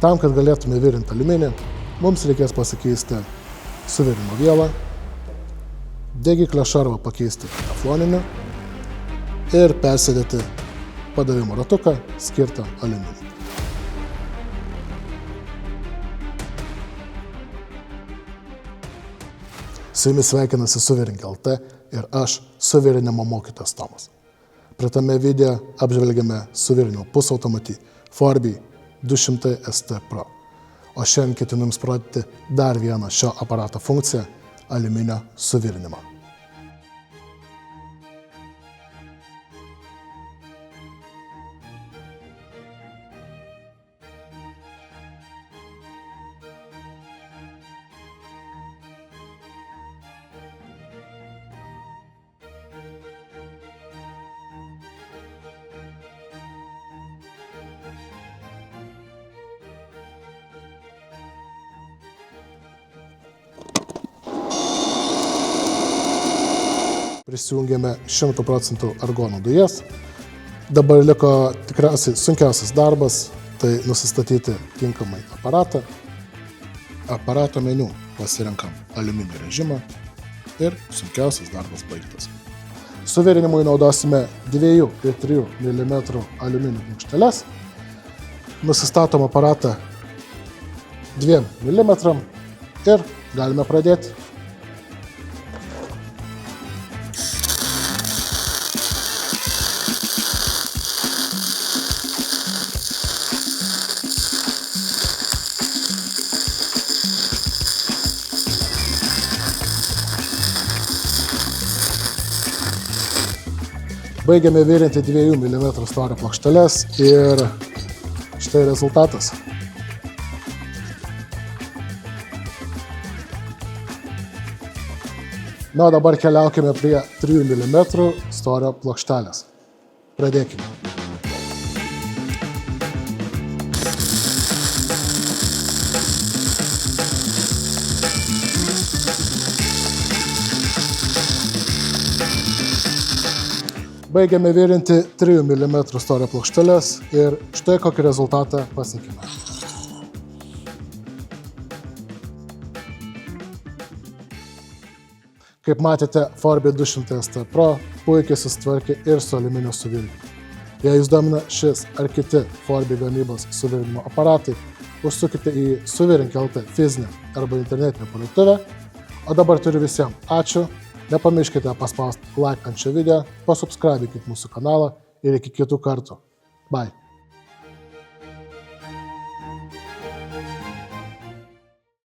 Tam, kad galėtume virinti aliuminį, mums reikės pasikeisti suvirimo vielą, degiklio šarvą pakeisti tefloniniu ir persėdėti padavimo ratuką skirtą aliuminiui. Su jumis sveikinasi Suvirink LT ir aš, suvirinimo mokytojas Tomas. Praeitame video apžvelgėme suvirinimo pusautomatį Forbi 200 ST Pro. O šiandien ketinu jums parodyti dar vieną šio aparato funkciją – aliuminio suvirinimą. Prisijungėme 100% argono dujas. Dabar liko tikriausiai sunkiausias darbas, tai nusistatyti tinkamai aparatą. Aparato meniu pasirenkam aliuminio režimą ir sunkiausias darbas baigtas. Suvirinimui naudosime 2 ir 3 mm aliuminio plokšteles. Nusistatom aparatą 2 mm ir galime pradėti. Baigiame virinti 2 mm storio plokšteles ir štai rezultatas. Na, o dabar keliaukime prie 3 mm storio plokštelės. Pradėkime. Baigiame virinti 3 mm storio plokšteles ir štai kokį rezultatą pasiekime. Kaip matėte, Forbi 200 ST Pro puikiai susitvarkė ir su aliuminio suvirinimu. Jei jūs domina šis ar kiti Forbi gamybos suvirinimo aparatai, užsukite į Suvirink LT fizinę arba internetinę parduotuvę. O dabar turiu visiems ačiū. Nepamirškite paspausti like ant šio video, pasubscribykite mūsų kanalą ir iki kitų kartų. Bye.